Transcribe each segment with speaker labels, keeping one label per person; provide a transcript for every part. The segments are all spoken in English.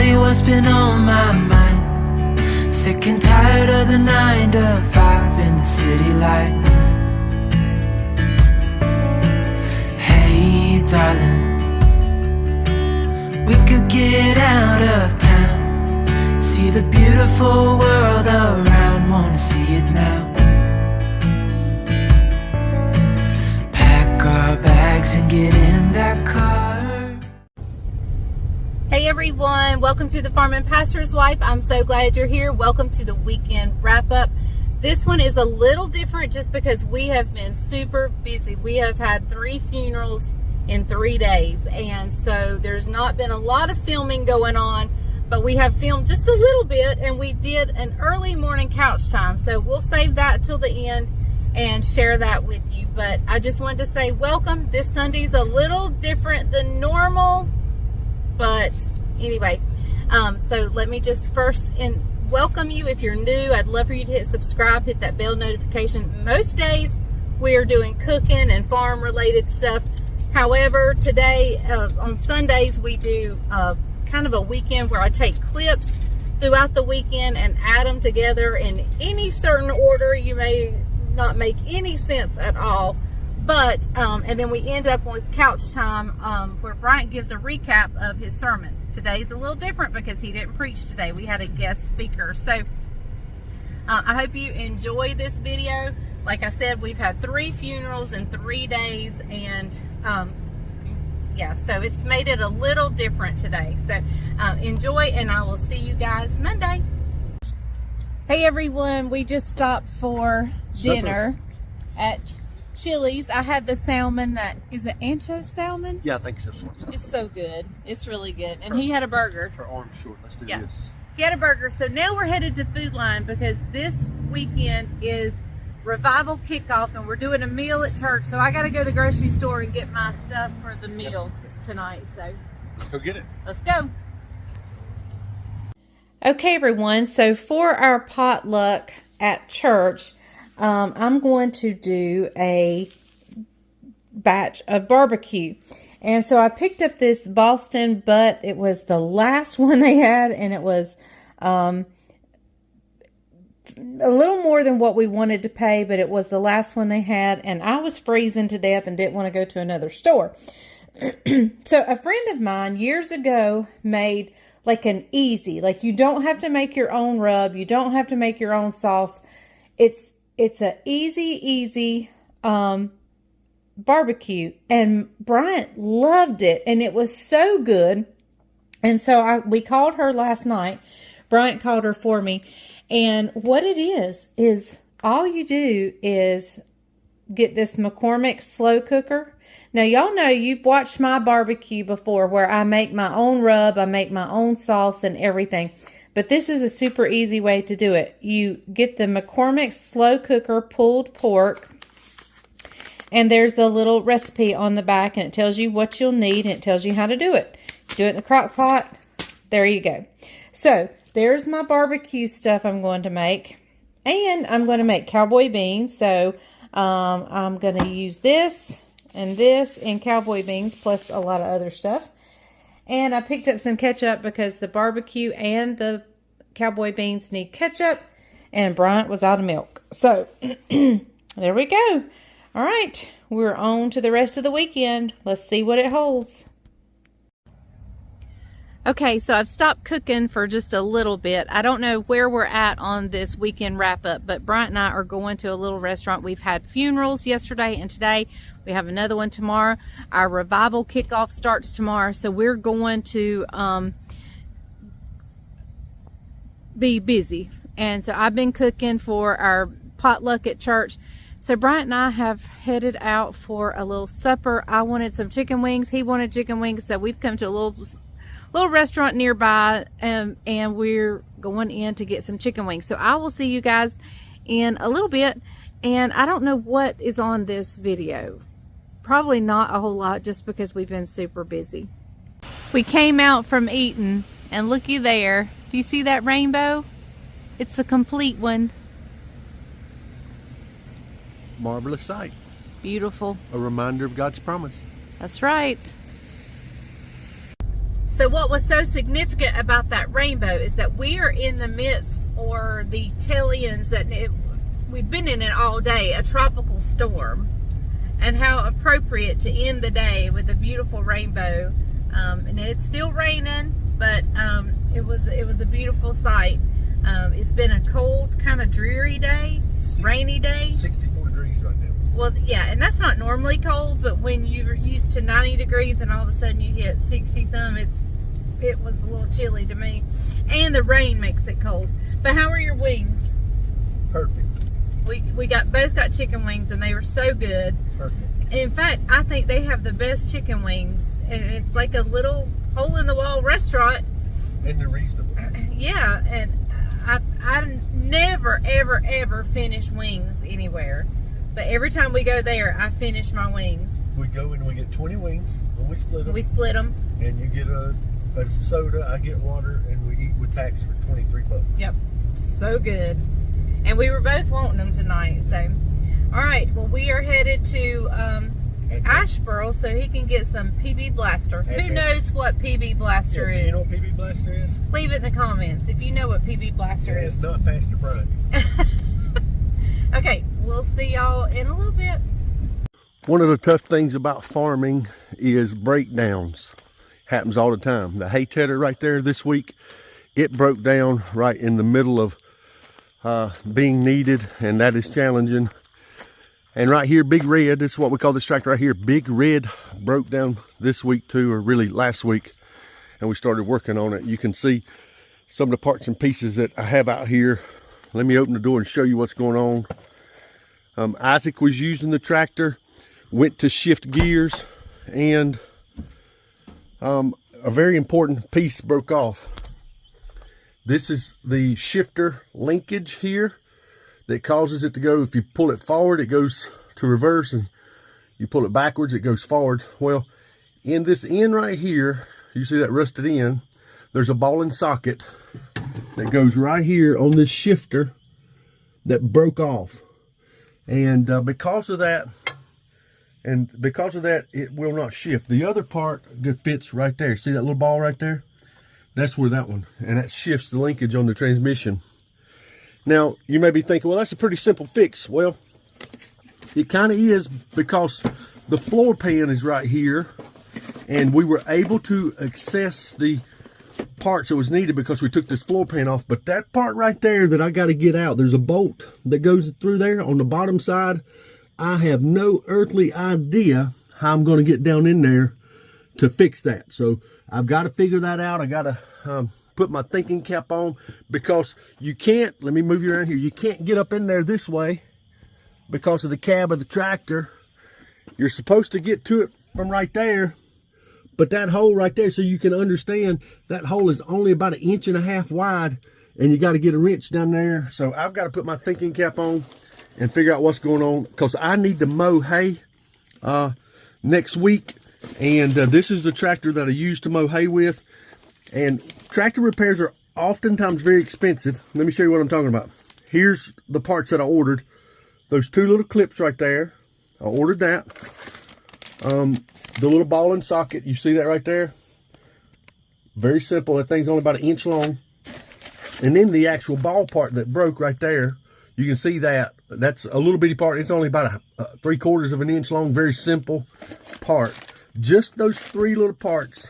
Speaker 1: you what's been on my mind. Sick and tired of the 9 to 5 in the city life. Hey darling, we could get out of town, see the beautiful world around, wanna see it now. Pack our bags and get in that car.
Speaker 2: Hey everyone, welcome to the Farm and Pastor's Wife. I'm so glad you're here. Welcome to the weekend wrap up. This one is a little different just because we have been super busy. We have had 3 funerals in 3 days, and so there's not been a lot of filming going on, but we have filmed just a little bit, and we did an early morning couch time, so we'll save that till the end and share that with you. But I just wanted to say welcome. This Sunday's a little different than normal, but anyway, so let me just first welcome you. If you're new, I'd love for you to hit subscribe, hit that bell notification. Most days we are doing cooking and farm related stuff. However, today on Sundays we do kind of a weekend where I take clips throughout the weekend and add them together in any certain order. You may not make any sense at all, but and then we end up with couch time where Bryant gives a recap of his sermon. Today's a little different because he didn't preach today. We had a guest speaker. So I hope you enjoy this video. Like I said, we've had 3 funerals in 3 days, and yeah, so it's made it a little different today. So enjoy, and I will see you guys Monday. Hey everyone, we just stopped for dinner at Chili's. I had the salmon that is it ancho salmon?
Speaker 3: Yeah, I think so.
Speaker 2: It's so good. It's really good. And he had a burger.
Speaker 3: Her arm's short. Let's do
Speaker 2: Yeah.
Speaker 3: this.
Speaker 2: He had a burger. So now we're headed to Food Line because this weekend is Revival Kickoff, and we're doing a meal at church. So I got to go to the grocery store and get my stuff for the meal tonight. So
Speaker 3: Let's go get it.
Speaker 2: let's go. Okay, everyone. So for our potluck at church, I'm going to do a batch of barbecue. And so I picked up this Boston butt. It was the last one they had, and it was a little more than what we wanted to pay, but it was the last one they had, and I was freezing to death and didn't want to go to another store. So a friend of mine years ago made like an easy, like you don't have to make your own rub, you don't have to make your own sauce. It's a easy barbecue, and Bryant loved it, and it was so good. And so we called her last night. Bryant called her for me, and what it is all you do is get this McCormick slow cooker. Now y'all know, you've watched my barbecue before where I make my own rub, I make my own sauce and everything. But this is a super easy way to do it. You get the McCormick slow cooker pulled pork, and there's a little recipe on the back, and it tells you what you'll need, and it tells you how to do it. Do it in the crock pot. There you go. So there's my barbecue stuff I'm going to make, and I'm going to make cowboy beans. So I'm going to use this and cowboy beans plus a lot of other stuff. And I picked up some ketchup because the barbecue and the cowboy beans need ketchup, and Bryant was out of milk. So there we go. All right, we're on to the rest of the weekend. Let's see what it holds. Okay, so I've stopped cooking for just a little bit. I don't know where we're at on this weekend wrap up, but Bryant and I are going to a little restaurant. We've had funerals yesterday and today. We have another one tomorrow. Our revival kickoff starts tomorrow, so we're going to be busy. And so I've been cooking for our potluck at church. So Bryant and I have headed out for a little supper. I wanted some chicken wings. He wanted chicken wings, so we've come to a little restaurant nearby, and we're going in to get some chicken wings. So I will see you guys in a little bit, and I don't know what is on this video. Probably not a whole lot, just because we've been super busy. We came out from eating, and looky there. Do you see that rainbow? It's a complete one.
Speaker 3: Marvelous sight.
Speaker 2: Beautiful.
Speaker 3: A reminder of God's promise.
Speaker 2: That's right. So what was so significant about that rainbow is that we are in the midst, or the tail ends, we've been in it all day, a tropical storm. And how appropriate to end the day with a beautiful rainbow. And it's still raining, but it was a beautiful sight. It's been a cold, kind of dreary day, rainy day.
Speaker 3: 64 degrees right now.
Speaker 2: Well, yeah, and that's not normally cold, but when you're used to 90 degrees and all of a sudden you hit 60-some, it was a little chilly to me. And the rain makes it cold. But how are your wings?
Speaker 3: Perfect.
Speaker 2: We both got chicken wings, and they were so good.
Speaker 3: Perfect.
Speaker 2: In fact, I think they have the best chicken wings. And it's like a little hole-in-the-wall restaurant.
Speaker 3: And they're reasonable.
Speaker 2: Yeah, and I never, ever, ever finish wings anywhere. But every time we go there, I finish my wings.
Speaker 3: We go and we get 20 wings, and we split them.
Speaker 2: We split them.
Speaker 3: And you get a soda, I get water, and we eat with tax for $23.
Speaker 2: Yep, so good. And we were both wanting them tonight, so. All right, well, we are headed to Asheboro so he can get some PB Blaster. Who knows what PB Blaster is?
Speaker 3: You know what PB Blaster is?
Speaker 2: Leave it in the comments if you know what PB Blaster is.
Speaker 3: It's not Pastor Brian.
Speaker 2: Okay, we'll see y'all in a little bit.
Speaker 3: One of the tough things about farming is breakdowns. Happens all the time. The hay tedder right there this week, it broke down right in the middle of being needed, and that is challenging. And right here, Big Red, this is what we call this tractor right here. Big Red broke down this week too, or really last week, and we started working on it. You can see some of the parts and pieces that I have out here. Let me open the door and show you what's going on. Isaac was using the tractor, went to shift gears, and a very important piece broke off. This is the shifter linkage here that causes it to go. If you pull it forward, it goes to reverse, and you pull it backwards, it goes forward. Well, in this end right here, you see that rusted end, there's a ball and socket that goes right here on this shifter that broke off. And because of that, it will not shift. The other part fits right there. See that little ball right there? That's where that one, and that shifts the linkage on the transmission. Now, you may be thinking, well, that's a pretty simple fix. Well, it kind of is, because the floor pan is right here, and we were able to access the parts that was needed because we took this floor pan off. But that part right there that I got to get out, there's a bolt that goes through there on the bottom side. I have no earthly idea how I'm going to get down in there to fix that. So I've got to figure that out. I got to put my thinking cap on, because you can't, let me move you around here, you can't get up in there this way because of the cab of the tractor. You're supposed to get to it from right there, but that hole right there, so you can understand, that hole is only about 1.5 inches wide, and you got to get a wrench down there. So I've got to put my thinking cap on and figure out what's going on, because I need to mow hay next week. And this is the tractor that I use to mow hay with. And tractor repairs are oftentimes very expensive. Let me show you what I'm talking about. Here's the parts that I ordered. Those two little clips right there, I ordered that. The little ball and socket, you see that right there? Very simple. That thing's only about 1 inch long. And then the actual ball part that broke right there, you can see that. That's a little bitty part. It's only about 3/4 of an inch long. Very simple part. Just those 3 little parts,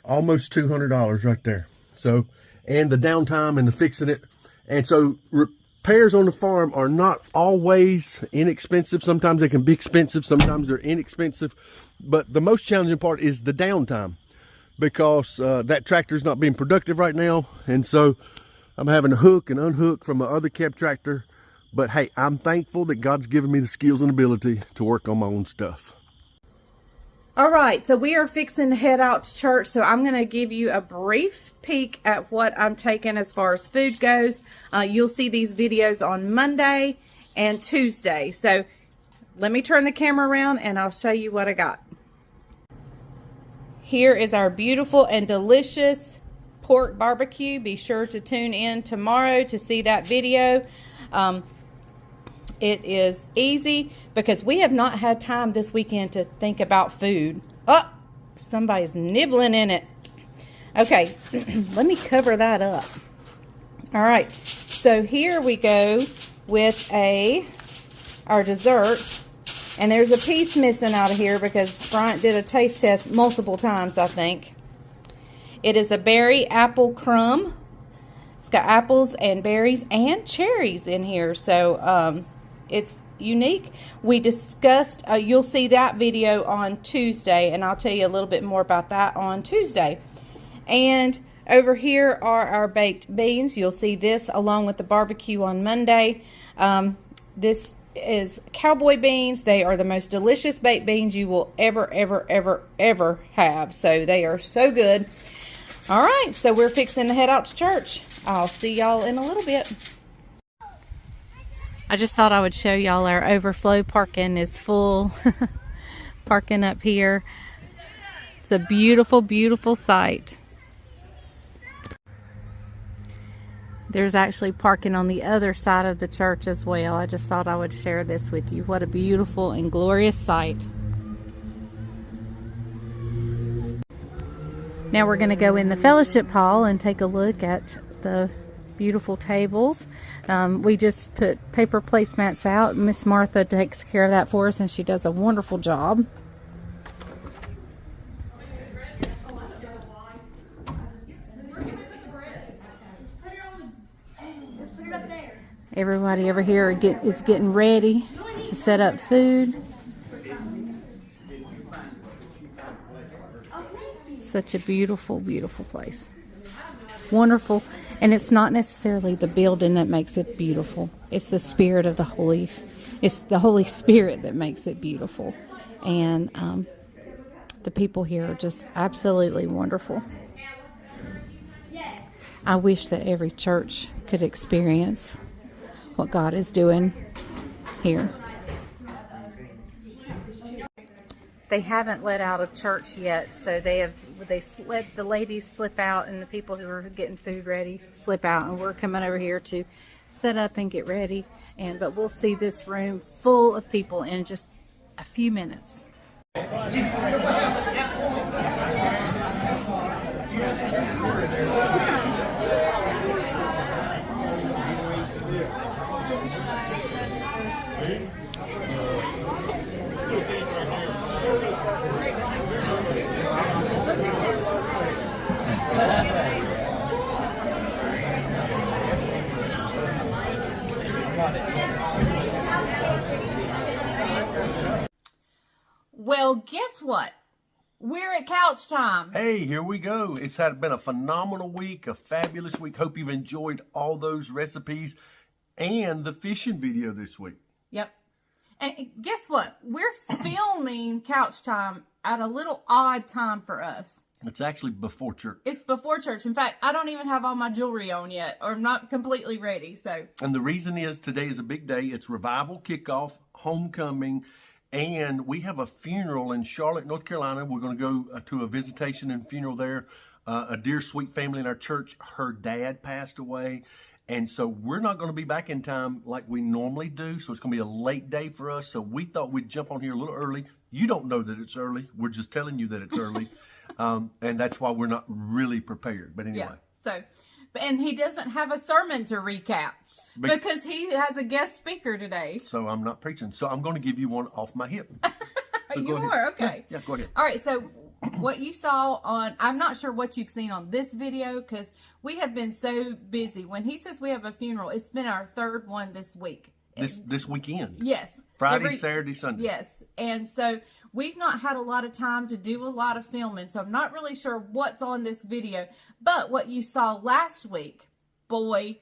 Speaker 3: almost $200 right there. So, and the downtime and the fixing it. And so repairs on the farm are not always inexpensive. Sometimes they can be expensive, sometimes they're inexpensive. But the most challenging part is the downtime, because that tractor is not being productive right now. And so I'm having to hook and unhook from my other cab tractor. But hey, I'm thankful that God's given me the skills and ability to work on my own stuff.
Speaker 2: All right, so we are fixing to head out to church, so I'm going to give you a brief peek at what I'm taking as far as food goes. You'll see these videos on Monday and Tuesday. So let me turn the camera around and I'll show you what I got. Here is our beautiful and delicious pork barbecue. Be sure to tune in tomorrow to see that video. It is easy because we have not had time this weekend to think about food. Oh, somebody's nibbling in it. Okay, let me cover that up. All right, so here we go with our dessert. And there's a piece missing out of here because Bryant did a taste test multiple times, I think. It is a berry apple crumb. It's got apples and berries and cherries in here. So it's unique. We discussed, you'll see that video on Tuesday, and I'll tell you a little bit more about that on Tuesday. And over here are our baked beans. You'll see this along with the barbecue on Monday. This is cowboy beans. They are the most delicious baked beans you will ever have. So they are so good. All right, so we're fixing to head out to church. I'll see y'all in a little bit. I just thought I would show y'all our overflow parking is full. Parking up here. It's a beautiful, beautiful sight. There's actually parking on the other side of the church as well. I just thought I would share this with you. What a beautiful and glorious sight. Now we're going to go in the fellowship hall and take a look at the beautiful tables. We just put paper placemats out. Miss Martha takes care of that for us, and she does a wonderful job. Everybody over here is getting ready to set up food. Such a beautiful, beautiful place. Wonderful. And it's not necessarily the building that makes it beautiful. It's the spirit of the it's the Holy Spirit that makes it beautiful. And the people here are just absolutely wonderful. I wish that every church could experience what God is doing here. They haven't let out of church yet, so they let the ladies slip out and the people who are getting food ready slip out, and we're coming over here to set up and get ready. But we'll see this room full of people in just a few minutes. Well, guess what? We're at couch time.
Speaker 3: Hey, here we go. It's been a phenomenal week, a fabulous week. Hope you've enjoyed all those recipes and the fishing video this week.
Speaker 2: Yep. And guess what? We're filming couch time at a little odd time for us.
Speaker 3: It's actually before church.
Speaker 2: It's before church. In fact, I don't even have all my jewelry on yet, or I'm not completely ready. So. And
Speaker 3: the reason is today is a big day. It's revival kickoff, homecoming, and we have a funeral in Charlotte, North Carolina. We're going to go to a visitation and funeral there. A dear, sweet family in our church. Her dad passed away. And so we're not going to be back in time like we normally do. So it's going to be a late day for us. So we thought we'd jump on here a little early. You don't know that it's early. We're just telling you that it's early. And that's why we're not really prepared. But anyway.
Speaker 2: Yeah. And he doesn't have a sermon to recap because he has a guest speaker today.
Speaker 3: So I'm not preaching. So I'm going to give you one off my hip. So
Speaker 2: you are? Okay.
Speaker 3: Yeah, go ahead.
Speaker 2: All right. So what you saw I'm not sure what you've seen on this video because we have been so busy. When he says we have a funeral, it's been our third one this week.
Speaker 3: This weekend.
Speaker 2: Yes.
Speaker 3: Friday, Saturday, Sunday.
Speaker 2: Yes. And so we've not had a lot of time to do a lot of filming. So I'm not really sure what's on this video. But what you saw last week, boy,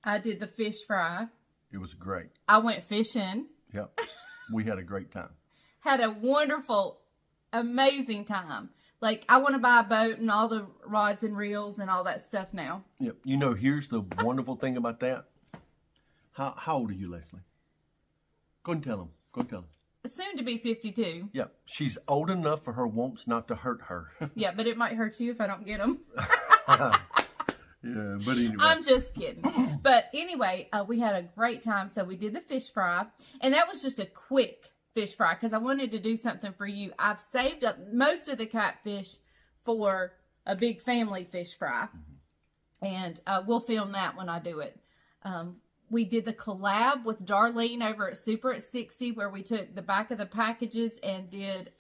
Speaker 2: I did the fish fry.
Speaker 3: It was great.
Speaker 2: I went fishing.
Speaker 3: Yep. We had a great time.
Speaker 2: Had a wonderful, amazing time. Like, I want to buy a boat and all the rods and reels and all that stuff now.
Speaker 3: Yep. You know, here's the wonderful thing about that. How old are you, Leslie? Go and tell him. Go and tell him.
Speaker 2: Soon to be 52.
Speaker 3: Yeah. She's old enough for her wants not to hurt her.
Speaker 2: Yeah, but it might hurt you if I don't get them.
Speaker 3: Yeah, but anyway.
Speaker 2: I'm just kidding. But anyway, we had a great time. So we did the fish fry. And that was just a quick fish fry because I wanted to do something for you. I've saved up most of the catfish for a big family fish fry. And we'll film that when I do it. We did the collab with Darlene over at Super at 60, where we took the back of the packages and did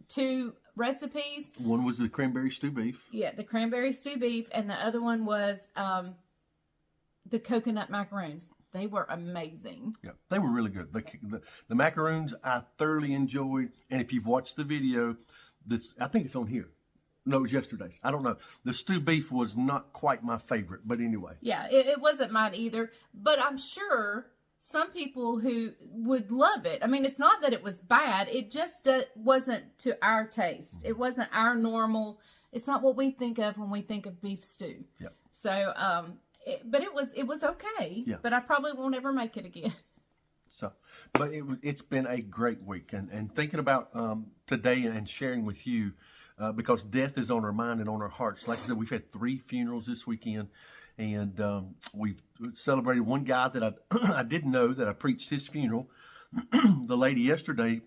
Speaker 2: 2 recipes.
Speaker 3: One was the cranberry stew beef.
Speaker 2: Yeah, the cranberry stew beef, and the other one was the coconut macaroons. They were amazing. Yeah,
Speaker 3: they were really good. The macaroons I thoroughly enjoyed, and if you've watched the video, I think it's on here. No, it was yesterday's. I don't know. The stew beef was not quite my favorite, but anyway.
Speaker 2: Yeah, it wasn't mine either. But I'm sure some people who would love it. I mean, it's not that it was bad. It just wasn't to our taste. It wasn't our normal. It's not what we think of when we think of beef stew. Yeah. So, but it was okay. Yeah. But I probably won't ever make it again.
Speaker 3: So, but it's been a great week, and thinking about today and sharing with you. Because death is on our mind and on our hearts. Like I said, we've had 3 funerals this weekend, and we've celebrated one guy that I didn't know that I preached his funeral. The lady yesterday,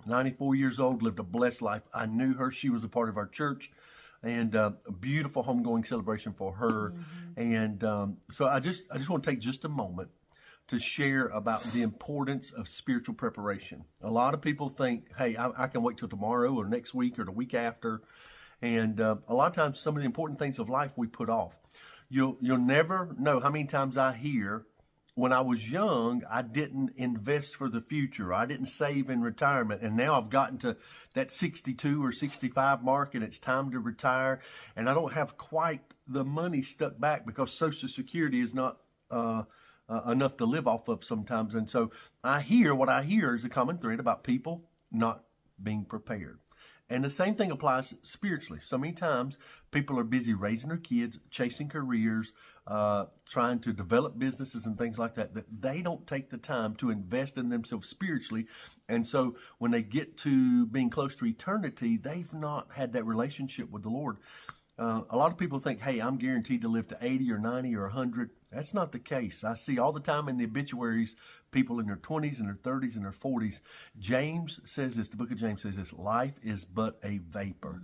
Speaker 3: 94 years old, lived a blessed life. I knew her. She was a part of our church, and a beautiful homegoing celebration for her. And so I just want to take just a moment to share about the importance of spiritual preparation. A lot of people think, hey, I can wait till tomorrow or next week or the week after. And a lot of times some of the important things of life we put off. You'll never know how many times I hear, when I was young, I didn't invest for the future. I didn't save in retirement. And now I've gotten to that 62 or 65 mark and it's time to retire. And I don't have quite the money stuck back because Social Security is not enough to live off of sometimes. And so what I hear is a common thread about people not being prepared. And the same thing applies spiritually. So many times people are busy raising their kids, chasing careers, trying to develop businesses and things like that they don't take the time to invest in themselves spiritually. And so when they get to being close to eternity, they've not had that relationship with the Lord. A lot of people think, hey, I'm guaranteed to live to 80 or 90 or 100. That's not the case. I see all the time in the obituaries, people in their 20s and their 30s and their 40s. James says this, the book of James says this, life is but a vapor.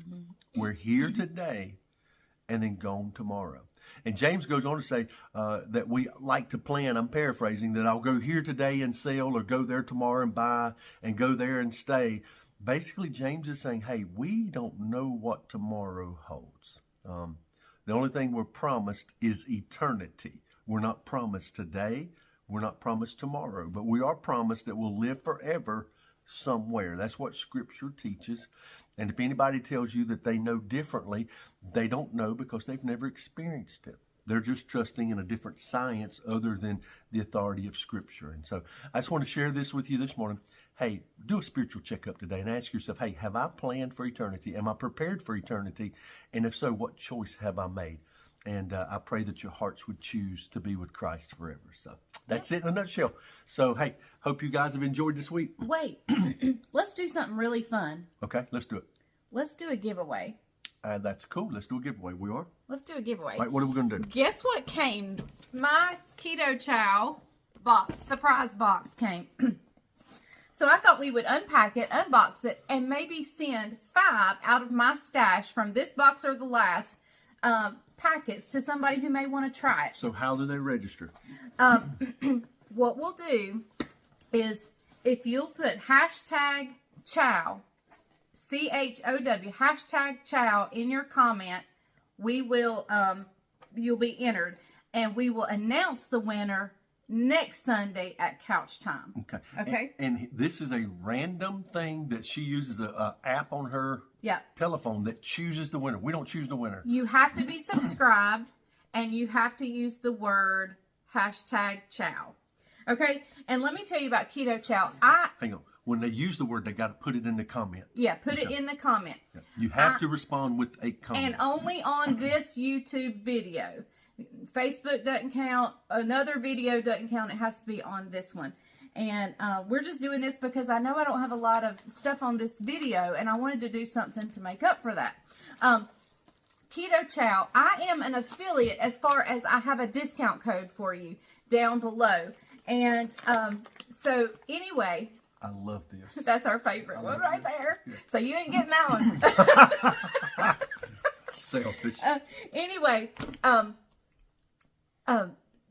Speaker 3: We're here today and then gone tomorrow. And James goes on to say that we like to plan, I'm paraphrasing, that I'll go here today and sell or go there tomorrow and buy and go there and stay. Basically, James is saying, hey, we don't know what tomorrow holds. The only thing we're promised is eternity. We're not promised today. We're not promised tomorrow. But we are promised that we'll live forever somewhere. That's what Scripture teaches. And if anybody tells you that they know differently, they don't know because they've never experienced it. They're just trusting in a different science other than the authority of Scripture. And so I just want to share this with you this morning. Hey, do a spiritual checkup today and ask yourself, hey, have I planned for eternity? Am I prepared for eternity? And if so, what choice have I made? And I pray that your hearts would choose to be with Christ forever. So that's it in a nutshell. So, hey, hope you guys have enjoyed this week.
Speaker 2: Wait, let's do something really fun.
Speaker 3: Okay, let's do it.
Speaker 2: Let's do a giveaway.
Speaker 3: That's cool. Let's do a giveaway. We are?
Speaker 2: Let's do a giveaway.
Speaker 3: All right, what are we going to do?
Speaker 2: Guess what came? My Keto Chow box, surprise box came. So I thought we would unpack it, unbox it, and maybe send 5 out of my stash from this box or the last packets to somebody who may want to try it.
Speaker 3: So how do they register?
Speaker 2: What we'll do is if you'll put hashtag chow, CHOW, hashtag chow in your comment, we will, you'll be entered, and we will announce the winner next Sunday at couch time.
Speaker 3: Okay.
Speaker 2: Okay.
Speaker 3: And this is a random thing that she uses a app on her telephone that chooses the winner. We don't choose the winner.
Speaker 2: You have to be subscribed and you have to use the word hashtag chow. Okay. And let me tell you about Keto Chow.
Speaker 3: Hang on. When they use the word, they got to put it in the comment.
Speaker 2: Yeah, put it in the comment.
Speaker 3: Yeah. You have to respond with a comment.
Speaker 2: And only on this YouTube video. Facebook doesn't count. Another video doesn't count. It has to be on this one. And we're just doing this because I know I don't have a lot of stuff on this video, and I wanted to do something to make up for that. Keto Chow, I am an affiliate as far as I have a discount code for you down below. And so anyway,
Speaker 3: I love this.
Speaker 2: That's our favorite one right there. Yeah. So you ain't getting that one.
Speaker 3: Selfish.
Speaker 2: Anyway,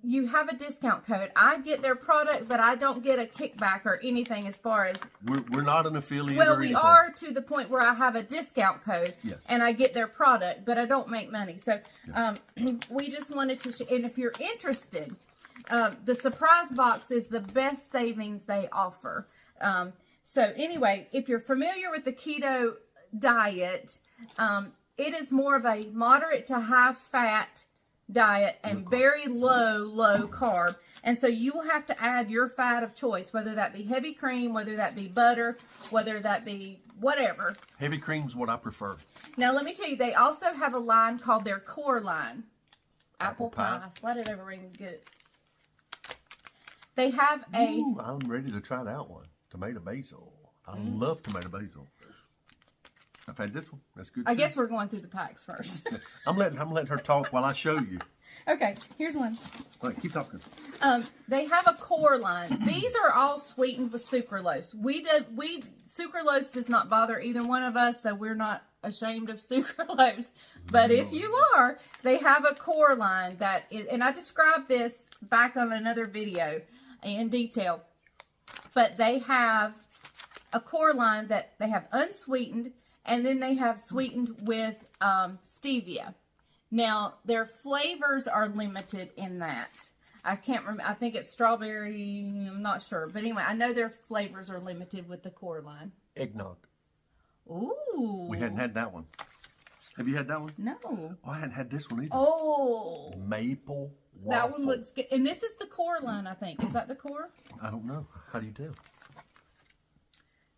Speaker 2: you have a discount code. I get their product, but I don't get a kickback or anything as far as...
Speaker 3: We're not an affiliate.
Speaker 2: Well,
Speaker 3: or
Speaker 2: we
Speaker 3: anything.
Speaker 2: are to the point where I have a discount code,
Speaker 3: Yes.
Speaker 2: and I get their product, but I don't make money. So we just wanted to... and if you're interested, the surprise box is the best savings they offer. So anyway, if you're familiar with the keto diet, it is more of a moderate to high fat diet and very low carb. And so you will have to add your fat of choice, whether that be heavy cream, whether that be butter, whether that be whatever.
Speaker 3: Heavy cream's what I prefer.
Speaker 2: Now let me tell you, they also have a line called their core line. Apple pie. Slide it over and get it. They have a...
Speaker 3: Ooh, I'm ready to try that one. Tomato basil. I love tomato basil. I've had this one. That's good.
Speaker 2: I guess we're going through the packs first.
Speaker 3: I'm letting her talk while I show you.
Speaker 2: Okay, here's one.
Speaker 3: All right, keep talking.
Speaker 2: They have a core line. These are all sweetened with sucralose. Sucralose does not bother either one of us, so we're not ashamed of sucralose. But if you are, they have a core line that is, and I described this back on another video in detail. But they have a core line that they have unsweetened, and then they have sweetened with stevia. Now, their flavors are limited in that. I can't remember. I think it's strawberry. I'm not sure. But anyway, I know their flavors are limited with the core line.
Speaker 3: Eggnog.
Speaker 2: Ooh.
Speaker 3: We hadn't had that one. Have you had that one?
Speaker 2: No.
Speaker 3: Oh, I hadn't had this one either.
Speaker 2: Oh.
Speaker 3: Maple waffle.
Speaker 2: That one looks good. And this is the core line, I think. Is that the core?
Speaker 3: I don't know. How do you tell?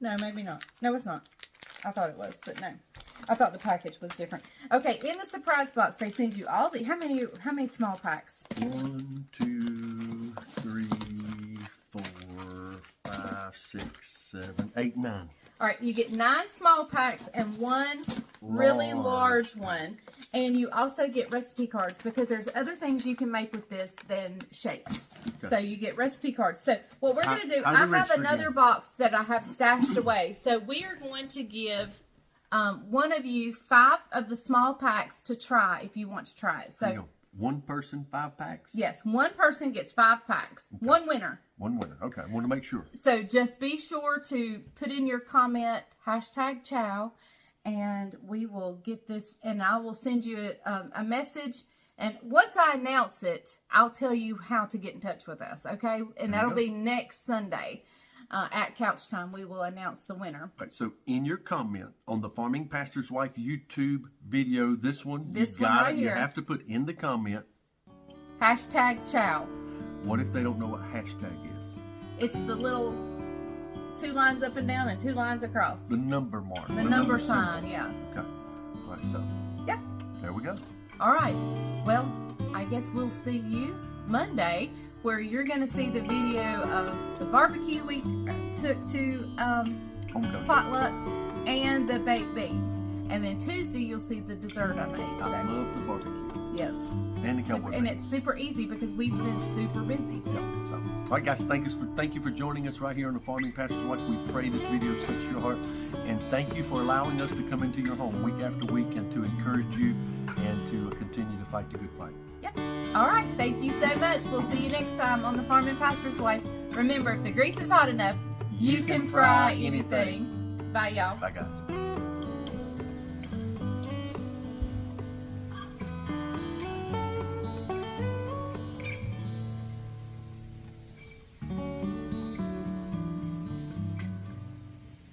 Speaker 2: No, maybe not. No, it's not. I thought it was, but no. I thought the package was different. Okay, in the surprise box, they send you all the... How many small packs?
Speaker 3: 1, 2, 3, 4, 5, 6, 7, 8, 9.
Speaker 2: All right, you get 9 small packs and 1 really large one. And you also get recipe cards because there's other things you can make with this than shakes. Okay. So you get recipe cards. So what we're going to do, I have another box that I have stashed away. So we are going to give one of you 5 of the small packs to try if you want to try it. So
Speaker 3: one person, 5 packs?
Speaker 2: Yes, one person gets 5 packs. Okay. One winner.
Speaker 3: One winner. Okay, I want to make sure.
Speaker 2: So just be sure to put in your comment, #Chow, and we will get this, and I will send you a message. And once I announce it, I'll tell you how to get in touch with us, okay? And that'll be next Sunday at Couch Time. We will announce the winner.
Speaker 3: All right, so in your comment on the Farming Pastor's Wife YouTube video, this one right here. You have to put in the comment,
Speaker 2: #Chow.
Speaker 3: What if they don't know what hashtag is?
Speaker 2: It's the little 2 lines up and down and 2 lines across.
Speaker 3: The number mark.
Speaker 2: The number sign, yeah.
Speaker 3: Okay. All right, so.
Speaker 2: Yep.
Speaker 3: There we go.
Speaker 2: All right. Well, I guess we'll see you Monday, where you're going to see the video of the barbecue we took to potluck and the baked beans. And then Tuesday, you'll see the dessert I made.
Speaker 3: I love the barbecue.
Speaker 2: Yes.
Speaker 3: And the cowboy.
Speaker 2: And it's super easy because we've been super busy.
Speaker 3: Yeah, so, all right, guys, thank you for joining us right here on the Farming Pastor's Wife. We pray this video touches your heart, and thank you for allowing us to come into your home week after week and to encourage you and to continue to fight the good fight.
Speaker 2: Yep. All right. Thank you so much. We'll see you next time on the Farming Pastor's Wife. Remember, if the grease is hot enough, you can fry anything. Bye, y'all.
Speaker 3: Bye, guys.